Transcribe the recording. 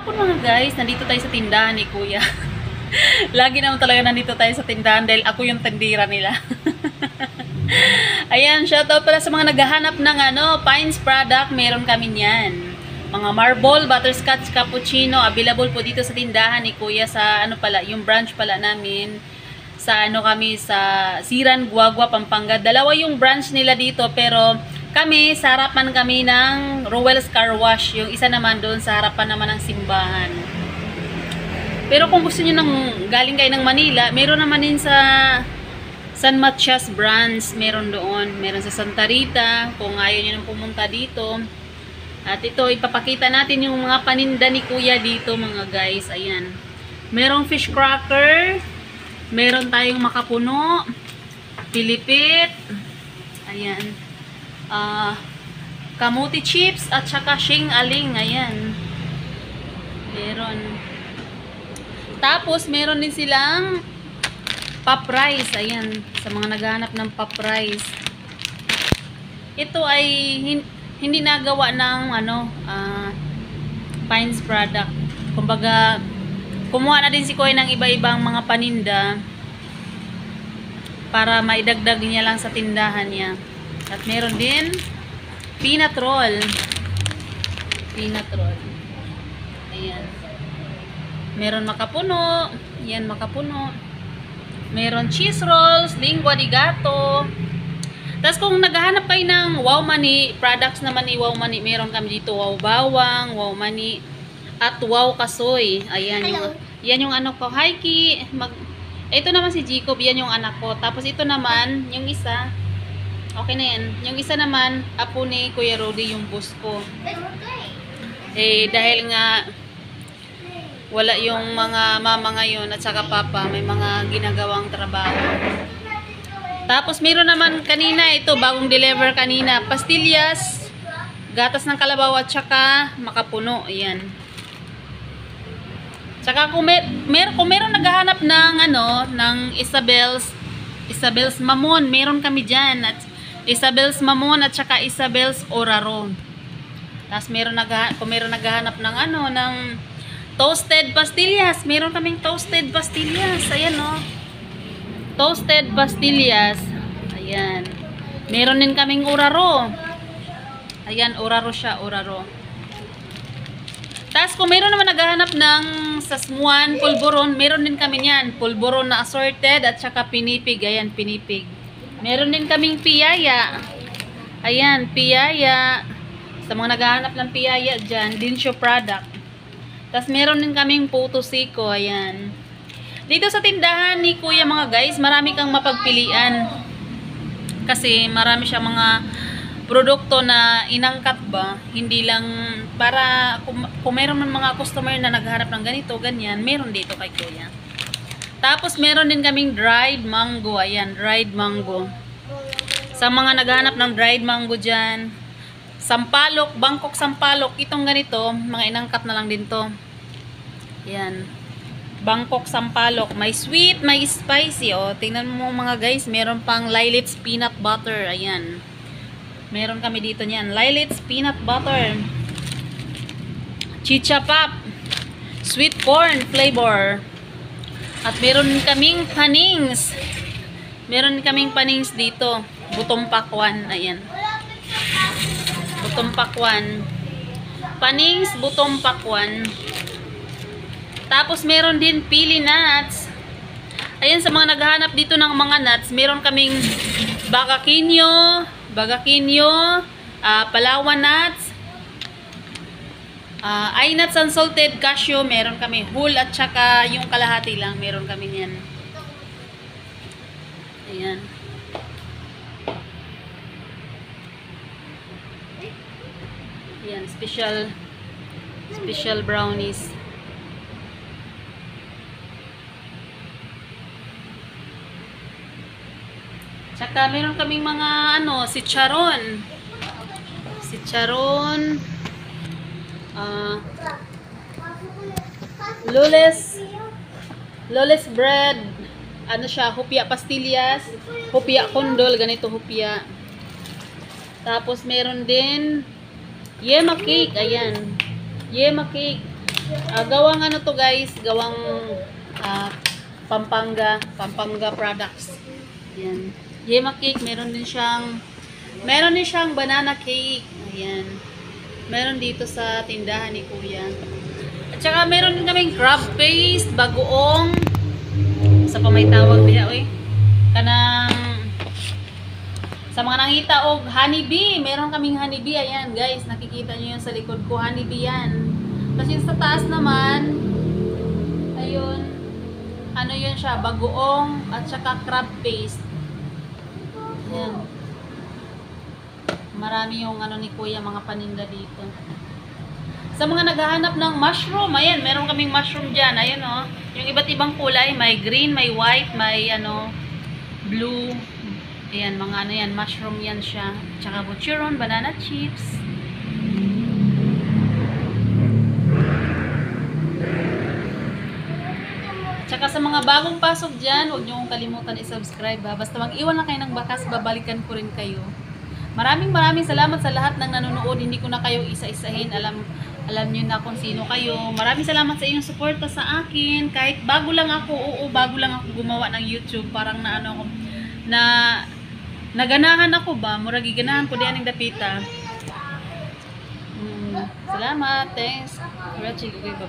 hapon mga guys, nandito tayo sa tindahan ni Kuya. Lagi naman talaga nandito tayo sa tindahan dahil ako yung tindira nila. Ayan, shoutout pala sa mga naghahanap ng Pines product, meron kami niyan. Mga marble, butterscotch, cappuccino, available po dito sa tindahan ni Kuya sa yung branch pala namin. Sa kami sa Siran, Guagua, Pampanga. Dalawa yung branch nila dito pero kami, sa harapan kami ng Rowell's Car Wash. Yung isa naman doon sa harapan naman ng simbahan. Pero kung gusto niyo galing kayo ng Manila, meron naman din sa San Matias branch. Meron doon. Meron sa Santa Rita. Kung ayaw niyo nang pumunta dito. At ito, ipapakita natin yung mga paninda ni Kuya dito mga guys. Ayan. Merong fish cracker. Meron tayong makapuno. Pilipit. Ayan. Kamuti chips at saka shing aling. Ayan. Meron. Tapos meron din silang pop rice. Ayan. Sa mga naghahanap ng pop rice. Ito ay hindi nagawa ng Pines product. Kumbaga kumuha na din si Kuya ng iba-ibang mga paninda para maidagdag niya lang sa tindahan niya. At meron din peanut roll. Peanut roll. Ayan. Meron makapuno. Yan, makapuno. Meron cheese rolls, lingua di gato. Tapos kung naghahanap kayo ng Wow Mani, products naman ni Wow Mani, meron kami dito Wow Bawang, Wow Mani, at Wow Kasoy. Ayan. Yan yung anak ko. Hi Ki. Ito naman si Jacob. Yan yung anak ko. Tapos ito naman, yung isa. Okay na yan. Yung isa naman, apo ni Kuya Rodi, yung boss ko. Dahil nga wala yung mga mama ngayon at saka papa, may mga ginagawang trabaho. Tapos meron naman kanina, ito bagong deliver kanina, pastillas, gatas ng kalabaw at saka makapuno. Ayan. Tsaka kung meron naghahanap ng Isabel's Mamon, meron kami dyan. At Isabel's Mamon at saka Isabel's Oraro. Tapos kung meron naghahanap ng toasted pastillas, meron kaming toasted pastillas. Ayan toasted pastillas. Ayan. Meron din kaming Oraro. Ayan, Oraro siya, Oraro. Tapos kung meron naman naghahanap ng sasmuan, pulburon, meron din kami niyan. Pulburon na assorted at saka pinipig. Ayan, pinipig. Meron din kaming piyaya. Ayan, piyaya. Sa mga naghahanap ng piyaya dyan, Dinsyo product. Tapos meron din kaming puto-siko. Ayan. Dito sa tindahan ni Kuya mga guys, marami kang mapagpilian. Kasi marami siya mga produkto na inangkat ba. Hindi lang para kung meron man mga customer na naghahanap ng ganito, ganyan, meron dito kay Kuya. Tapos meron din kaming dried mango. Ayan, dried mango. Sa mga naghahanap ng dried mango dyan. Sampalok, Bangkok sampalok. Itong ganito, mga inangkat na lang din to. Ayan. Bangkok sampalok. May sweet, may spicy. Tingnan mo mga guys, meron pang Lilith's peanut butter. Ayan. Meron kami dito niyan. Lilith's peanut butter. Chicha pop. Sweet corn flavor. At meron kaming panings. Meron kaming panings dito. Butong pakwan. Ayan. Butong pakwan. Panings, butong pakwan. Tapos meron din pili nuts. Ayan, sa mga naghahanap dito ng mga nuts, meron kaming bagakinyo, Palawan nuts, I-nuts unsalted cashew, meron kami whole at saka yung kalahati lang, meron kami niyan. Ayan. Ayan, special brownies. Tsaka meron kaming mga sitcharon. Sitcharon. Lawless bread. Siya, hupya pastillas, hupya kondol, ganito hupya. Tapos meron din yema cake, ayan. Yema cake. Gawang ano to guys, gawang ah, Pampanga products. Yan. Yema cake, meron din siyang banana cake. Ayan. Meron dito sa tindahan ni Kuya. At saka meron din kaming crab paste, bagoong. Sa pa may tawag diha oy. Kanang sa mga nangita og honeybee, meron kaming honeybee. Ayan, guys, nakikita niyo 'yan sa likod ko, honeybee 'yan. Tapos yung sa taas naman, ayun, ano yun siya, bagoong at saka crab paste. Ayan. Marami yung ano ni Kuya, mga paninda dito. Sa mga naghahanap ng mushroom, ayan, meron kaming mushroom dyan. Ayun o, yung iba't ibang kulay, may green, may white, may ano, blue. Ayan, mga ano yan, mushroom yan siya. Tsaka butcheron, banana chips. Tsaka sa mga bagong pasok dyan, huwag nyo kong kalimutan i-subscribe ha. Basta mag-iwan na kayo ng bakas, babalikan ko rin kayo. Maraming salamat sa lahat ng nanonood. Hindi ko na kayo isa-isahin. Alam nyo na kung sino kayo. Maraming salamat sa inyong suporta sa akin. Kahit bago lang ako, bago lang ako gumawa ng YouTube. Parang na ano, naganahan ako ba? Murag ganahan ko diyan ng dapita. Salamat. Thanks.